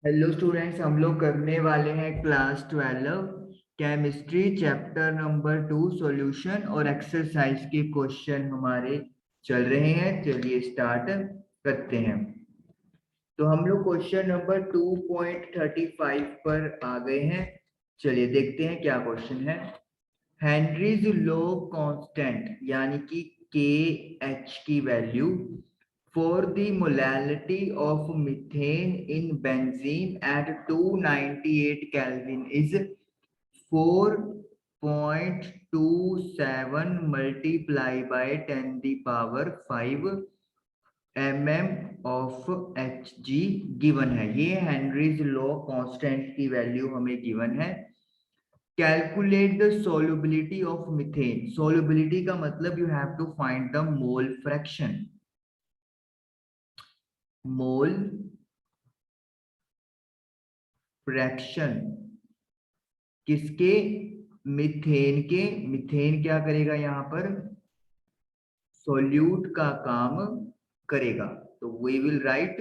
Hello students, हम लोग करने वाले हैं class 12 chemistry chapter number 2 solution और एक्सरसाइज के क्वेश्चन हमारे चल रहे हैं। चलिए स्टार्ट करते हैं। तो हम लोग क्वेश्चन नंबर 2.35 पर आ गए हैं। चलिए देखते हैं क्या क्वेश्चन है। हेनरीज लॉ कांस्टेंट यानी कि के एच की value for the molality of methane in benzene at 298 Kelvin is 4.27 multiplied by 10 the power 5 of Hg given है। ये हेनरीज लॉ कांस्टेंट की वैल्यू हमें गिवन है। Calculate the solubility of methane. Solubility का मतलब you have to find the mole fraction. Mole fraction किसके? Methane के। Methane क्या करेगा यहाँ पर? सोल्यूट का काम करेगा। तो वी विल राइट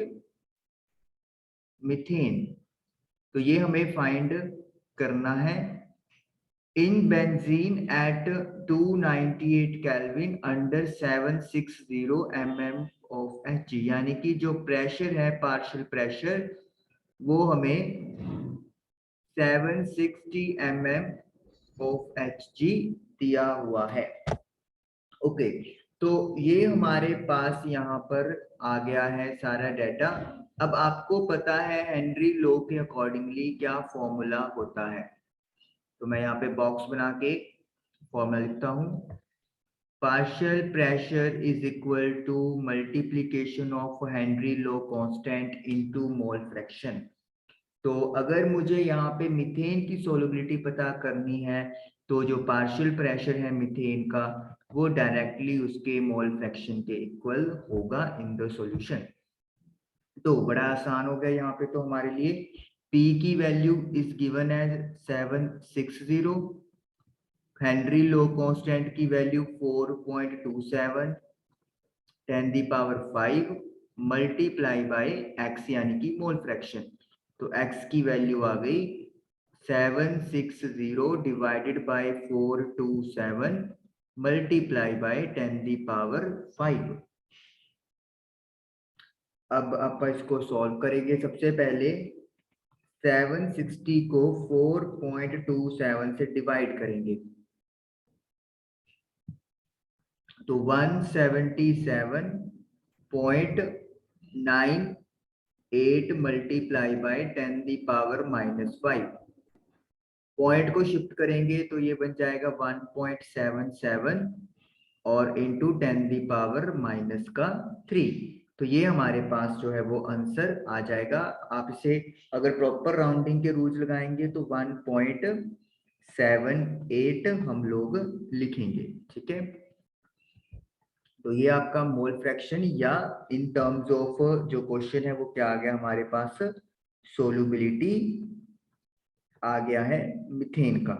मीथेन। तो ये हमें फाइंड करना है। In benzene at 298 kelvin under 760 mm of Hg, यानी कि जो प्रेशर है, पार्शियल प्रेशर, वो हमें 760 mm ऑफ Hg दिया हुआ है। ओके, तो ये हमारे पास यहाँ पर आ गया है सारा डाटा। अब आपको पता है हेनरी लॉ के अकॉर्डिंगली क्या फॉर्मूला होता है। तो मैं यहाँ पे बॉक्स बना के फॉर्मूला लिखता हूँ। Partial pressure is equal to multiplication of Henry law constant into mole fraction. तो अगर मुझे यहाँ पे मीथेन की सोलबिलिटी पता करनी है, तो जो पार्शियल प्रेशर है मीथेन का, वो डायरेक्टली उसके मोल फ्रैक्शन के इक्वल होगा इन द सॉल्यूशन। तो बड़ा आसान हो गया यहाँ पे तो हमारे लिए। P की value is given as 760, Henry law constant की value 4.27, 10 the power 5 multiply by x यानी कि मोल फ्रैक्शन। तो x की वैल्यू आ गई 760 divided by 427 multiply by 10 the power 5। अब आप इसको सॉल्व करेंगे। सबसे पहले 760 को 4.27 से डिवाइड करेंगे तो 177.98 multiply by 10 the power -5। Point को शिफ्ट करेंगे तो ये बन जाएगा 1.77 और इंटू 10 दी पावर -3। तो ये हमारे पास जो है वो आंसर आ जाएगा। आप इसे अगर प्रॉपर राउंडिंग के रूल्स लगाएंगे तो 1.78 हम लोग लिखेंगे। ठीक है, तो ये आपका मोल फ्रैक्शन या इन टर्म्स ऑफ जो क्वेश्चन है वो क्या आ गया हमारे पास? सोलुबिलिटी आ गया है मीथेन का।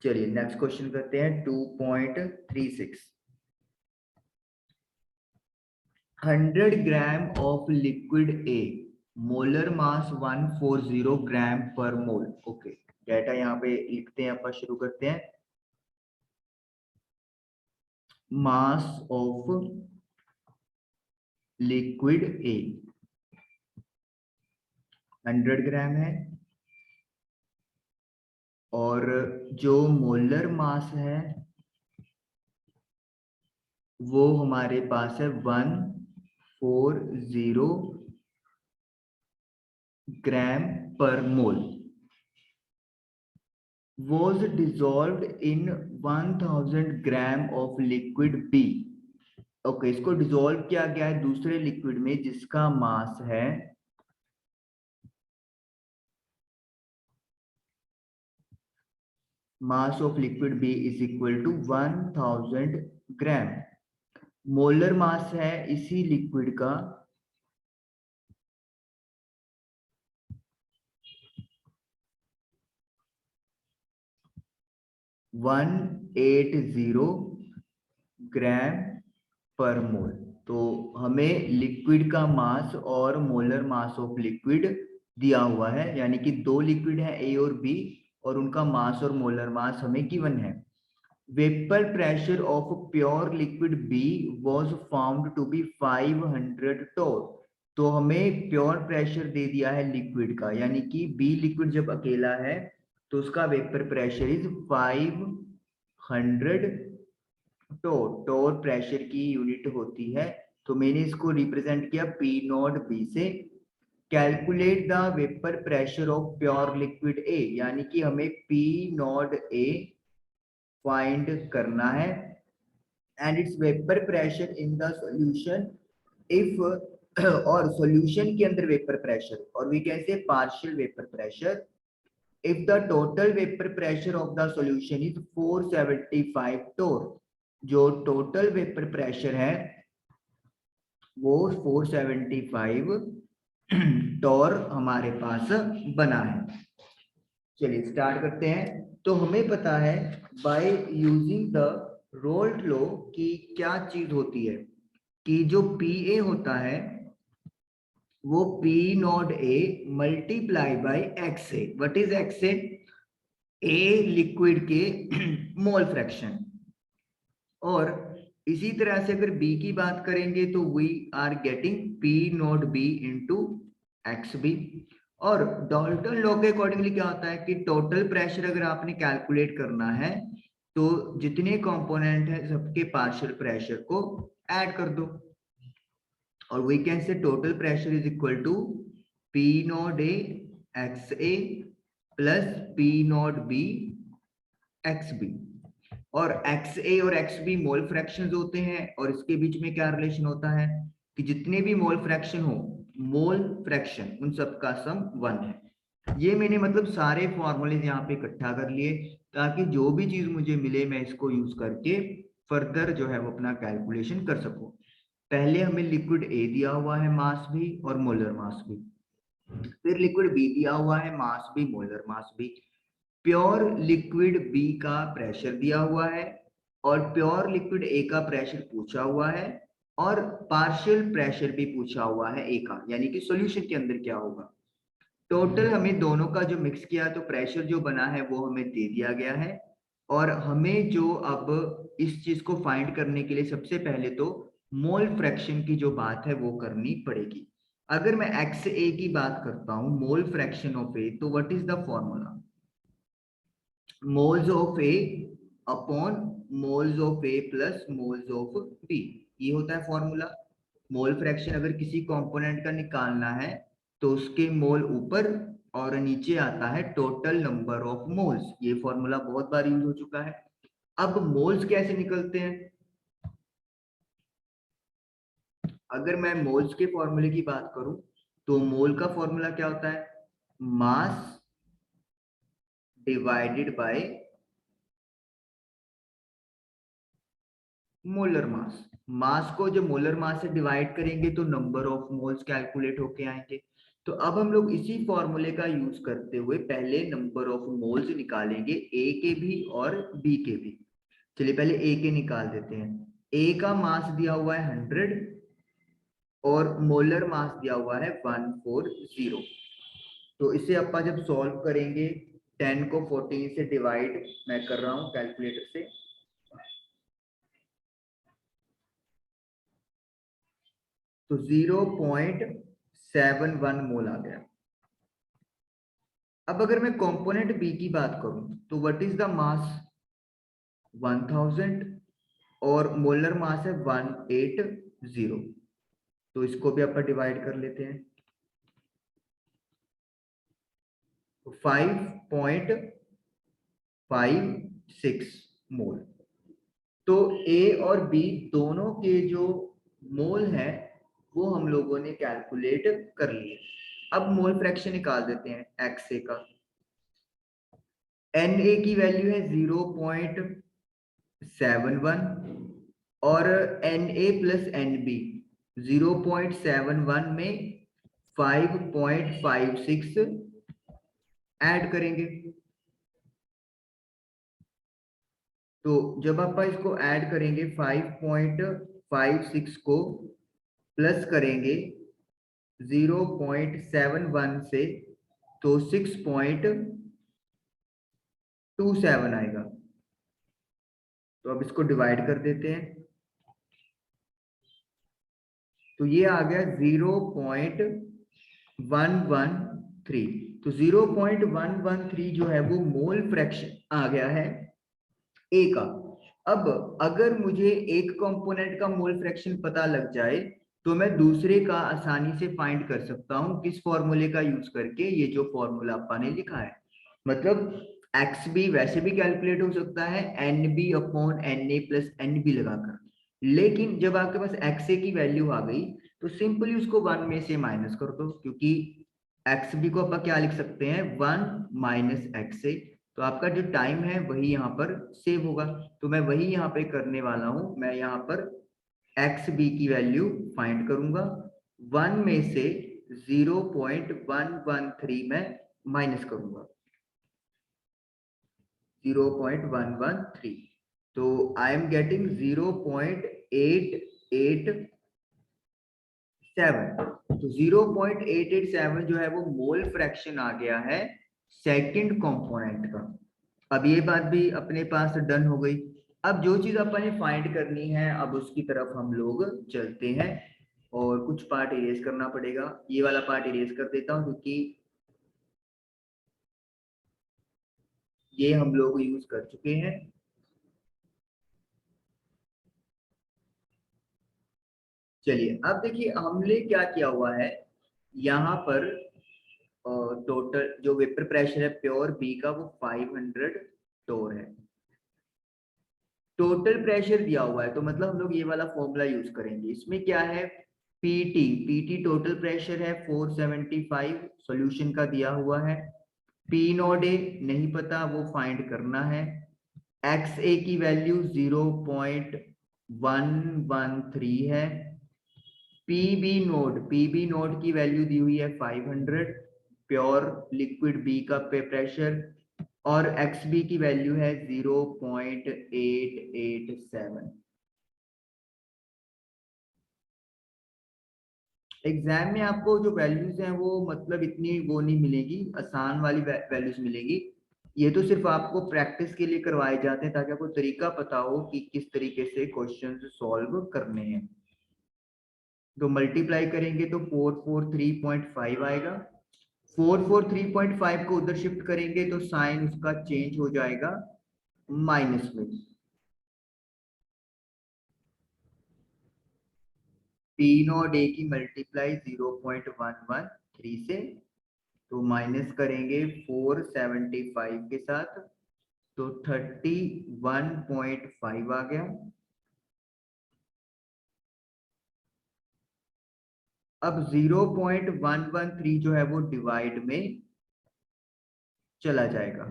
चलिए नेक्स्ट क्वेश्चन करते हैं 2.36। 100 ग्राम of liquid A, molar mass 140 gram per mole. Okay, data यहाँ पे लिखते हैं, अपन शुरू करते हैं। मास ऑफ लिक्विड ए 100 ग्राम है और जो मोलर मास है वो हमारे पास है 140 gram per mole. was dissolved in 1000 gram of liquid B. Okay, इसको डिसॉल्व किया गया है दूसरे लिक्विड में जिसका मास है mass of liquid B is equal to 1000 gram. Molar mass है इसी लिक्विड का 180 ग्राम पर मोल। तो हमें लिक्विड का मास और मोलर मास ऑफ लिक्विड दिया हुआ है, यानी कि दो लिक्विड है ए और बी और उनका मास और मोलर मास हमें गिवन है। Vapour pressure of pure liquid B was found to be 500 torr. तो हमें प्योर प्रेशर दे दिया है लिक्विड का, यानी कि बी लिक्विड जब अकेला है तो उसका vapour pressure is 500 torr. Torr pressure की यूनिट होती है, तो मैंने इसको रिप्रेजेंट किया पी नॉट बी से। Calculate the vapour pressure of pure liquid A, यानी कि हमें पी नॉट ए फाइंड करना है and its vapour pressure in the solution if और सॉल्यूशन के अंदर वेपर प्रेशर, और we can say partial vapour pressure if the total vapour pressure of the solution is 475 टोर। जो टोटल वेपर प्रेशर है वो 475 टोर हमारे पास बना है। चलिए स्टार्ट करते हैं। तो हमें पता है by using the Raoult law की क्या चीज होती है कि जो पी ए होता है वो P naught A multiply by x A. What is x a liquid के मोल फ्रैक्शन। और इसी तरह से अगर बी की बात करेंगे तो we are getting P naught B into X B. और डाल्टन लॉ के अकॉर्डिंगली क्या होता है कि टोटल प्रेशर अगर आपने कैलकुलेट करना है तो जितने कंपोनेंट है सबके पार्शियल प्रेशर को ऐड कर दो, और we can say total pressure is equal to P naught A X A plus P naught B X B. और एक्स ए और एक्स बी मोल फ्रैक्शंस होते हैं, और इसके बीच में क्या रिलेशन होता है कि जितने भी मोल फ्रैक्शन हो, मोल फ्रैक्शन उन सबका सम 1 है। ये मैंने मतलब सारे फॉर्मूलेज यहाँ पे इकट्ठा कर लिए ताकि जो भी चीज मुझे मिले मैं इसको यूज करके फर्दर जो है वो अपना कैलकुलेशन कर सकूं। पहले हमें लिक्विड ए दिया हुआ है मास भी और मोलर मास भी, फिर लिक्विड बी दिया हुआ है मास भी मोलर मास भी। प्योर लिक्विड बी का प्रेशर दिया हुआ है और प्योर लिक्विड ए का प्रेशर पूछा हुआ है, और पार्शियल प्रेशर भी पूछा हुआ है ए का, यानी कि सॉल्यूशन के अंदर क्या होगा। टोटल हमें दोनों का जो मिक्स किया तो प्रेशर जो बना है वो हमें दे दिया गया है। और हमें जो अब इस चीज को फाइंड करने के लिए सबसे पहले तो मोल फ्रैक्शन की जो बात है वो करनी पड़ेगी। अगर मैं एक्स ए की बात करता हूं मोल फ्रैक्शन ऑफ ए, तो what is the formula? Moles of A upon moles of A plus moles of B, ये होता है फॉर्मूला। मोल फ्रैक्शन अगर किसी कंपोनेंट का निकालना है तो उसके मोल ऊपर और नीचे आता है टोटल नंबर ऑफ मोल्स। ये फॉर्मूला बहुत बार यूज हो चुका है। अब मोल्स कैसे निकलते हैं? अगर मैं मोल्स के फॉर्मूले की बात करूं तो मोल का फॉर्मूला क्या होता है? Mass divided by molar mass. Mass को जब मोलर मास से डिवाइड करेंगे तो नंबर ऑफ मोल्स कैलकुलेट होके आएंगे। तो अब हम लोग इसी फॉर्मूले का यूज करते हुए पहले नंबर ऑफ मोल्स निकालेंगे ए के भी और बी के भी। चलिए पहले ए के निकाल देते हैं। ए का मास दिया हुआ है 100 और मोलर मास दिया हुआ है 140। तो इसे अपन जब सॉल्व करेंगे 10 को 14 से डिवाइड मैं कर रहा हूं कैलकुलेटर से, तो 0.71 मोल आ गया। अब अगर मैं कंपोनेंट बी की बात करूं तो व्हाट इज द मास? 1000 और मोलर मास है 180। तो इसको भी अपन डिवाइड कर लेते हैं, 5.56 मोल। तो ए और बी दोनों के जो मोल हैं वो हम लोगों ने कैलकुलेट कर लिए। अब मोल फ्रैक्शन निकाल देते हैं एक्स ए का। एन ए की वैल्यू है 0.71 और N A plus N B 0.71 में 5.56 ऐड करेंगे। तो जब आप इसको ऐड करेंगे 5.56 को प्लस करेंगे 0.71 से तो 6.27 आएगा। तो अब इसको डिवाइड कर देते हैं, तो ये आ गया 0.113। तो 0.113 जो है वो मोल फ्रैक्शन आ गया है ए का। अब अगर मुझे एक कंपोनेंट का मोल फ्रैक्शन पता लग जाए तो मैं दूसरे का आसानी से फाइंड कर सकता हूं, किस फॉर्मूले का यूज करके, ये जो फॉर्मूला आपा ने लिखा है। मतलब एक्स बी वैसे भी कैलकुलेट हो सकता है N B upon N A plus N B लगाकर, लेकिन जब आपके पास एक्स ए की वैल्यू आ गई तो सिंपली उसको 1 में से माइनस कर दो, क्योंकि एक्स बी को आप क्या लिख सकते हैं, 1 माइनस एक्स ए। तो आपका जो टाइम है वही यहाँ पर सेव होगा। तो मैं वही यहाँ पे करने वाला हूँ, मैं यहाँ पर एक्स बी की वैल्यू फाइंड करूंगा, 1 में से 0.113 में माइनस करूंगा, 0.113। तो आई एम गेटिंग 0.887। तो 0.887 जो है वो मोल फ्रैक्शन आ गया है सेकंड कंपोनेंट का। अब ये बात भी अपने पास डन हो गई। अब जो चीज अपन ने फाइंड करनी है, अब उसकी तरफ हम लोग चलते हैं, और कुछ पार्ट इरेज करना पड़ेगा। ये वाला पार्ट इरेज कर देता हूं क्योंकि ये हम लोग यूज कर चुके हैं। चलिए अब देखिए हमने क्या किया हुआ है, यहाँ पर टोटल जो वेपर प्रेशर है प्योर बी का वो 500 टोर है। टोटल प्रेशर दिया हुआ है तो मतलब हम लोग ये वाला फॉर्मूला यूज करेंगे। इसमें क्या है, पीटी टोटल प्रेशर है 475, सॉल्यूशन का दिया हुआ है। पी नॉट ए नहीं पता, वो फाइंड करना है। एक्स ए की वैल्यू 0.113 है। पीबी नोड की वैल्यू दी हुई है 500, प्योर लिक्विड बी का प्रेशर, और एक्स बी की वैल्यू है 0.887। एग्जाम में आपको जो वैल्यूज हैं वो मतलब इतनी वो नहीं मिलेगी, आसान वाली वैल्यूज मिलेगी। ये तो सिर्फ आपको प्रैक्टिस के लिए करवाए जाते हैं ताकि आपको तरीका पता हो कि किस तरीके से क्वेश्चन सॉल्व करने हैं। तो मल्टीप्लाई करेंगे तो 443.5 आएगा। 443.5 को उधर शिफ्ट करेंगे तो साइन उसका चेंज हो जाएगा माइनस में। पी नॉट ए की मल्टीप्लाई 0.113 से, तो माइनस करेंगे 475 के साथ, तो 31.5 आ गया। अब 0.113 जो है वो डिवाइड में चला जाएगा,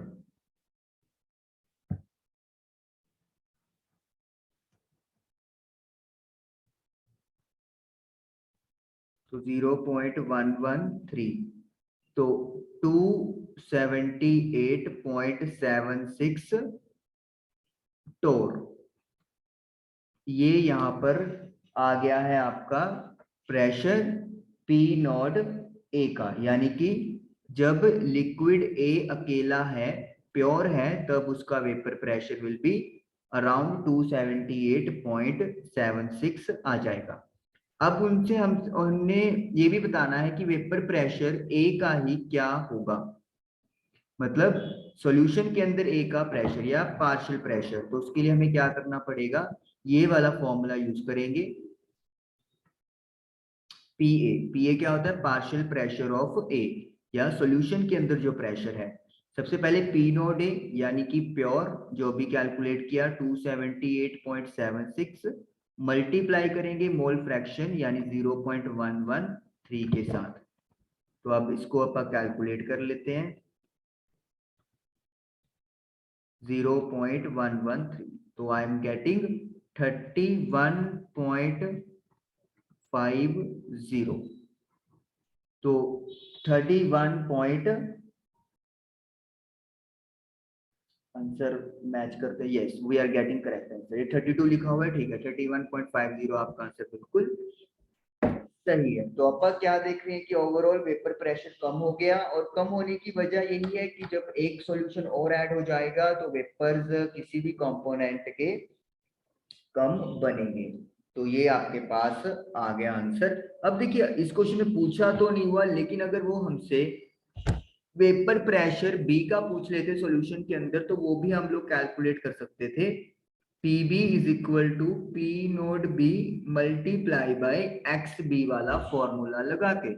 तो 0.113, तो 278.76 टोर। ये यहाँ पर आ गया है आपका प्रेशर पी नॉट ए का, यानी कि जब लिक्विड ए अकेला है, प्योर है, तब उसका vapour pressure will be around 278.76 आ जाएगा। अब उनसे हमने ये भी बताना है कि वेपर प्रेशर ए का ही क्या होगा, मतलब सॉल्यूशन के अंदर ए का प्रेशर या पार्शियल प्रेशर। तो उसके लिए हमें क्या करना पड़ेगा, ये वाला फॉर्मूला यूज करेंगे। पीए क्या होता है, पार्शियल प्रेशर ऑफ ए, या सॉल्यूशन के अंदर जो प्रेशर है। सबसे पहले पी नोड ए यानी कि प्योर जो भी कैलकुलेट किया 278.76, मल्टीप्लाई करेंगे मोल फ्रैक्शन यानी 0.113 के साथ। तो अब इसको अपन कैलकुलेट कर लेते हैं, 0.113, तो आई एम गेटिंग 31.50। तो 31 पॉइंट आंसर मैच करते हैं, yes we are getting correct answer. ये 32 लिखा हुआ है, ठीक है, 31.50 आपका आंसर बिल्कुल सही है। तो अपन क्या देख रहे हैं कि ओवरऑल वेपर प्रेशर कम हो गया, और कम होने की वजह यही है कि जब एक सॉल्यूशन और ऐड हो जाएगा तो वेपर्स किसी भी कंपोनेंट के कम बनेंगे। तो ये आपके पास आ गया आंसर। अब देखिए इस क्वेश्चन में पूछा तो नहीं हुआ, लेकिन अगर वो हमसे वेपर प्रेशर बी का पूछ लेते सॉल्यूशन के अंदर, तो वो भी हम लोग कैलकुलेट कर सकते थे। PB is equal to P naught B multiply by X B वाला फॉर्मूला लगा के,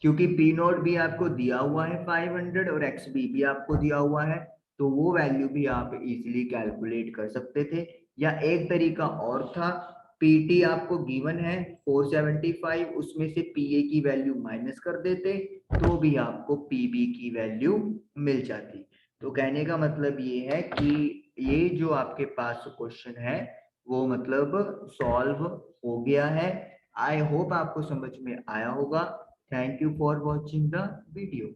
क्योंकि पी नोट बी आपको दिया हुआ है 500 और एक्स बी भी आपको दिया हुआ है, तो वो वैल्यू भी आप इजीली कैलकुलेट कर सकते थे। या एक तरीका और था, पीटी आपको गिवन है 475, उसमें से पीए की वैल्यू माइनस कर देते तो भी आपको पीबी की वैल्यू मिल जाती। तो कहने का मतलब ये है कि ये जो आपके पास क्वेश्चन है वो मतलब सॉल्व हो गया है। आई होप आपको समझ में आया होगा। Thank you for watching the video.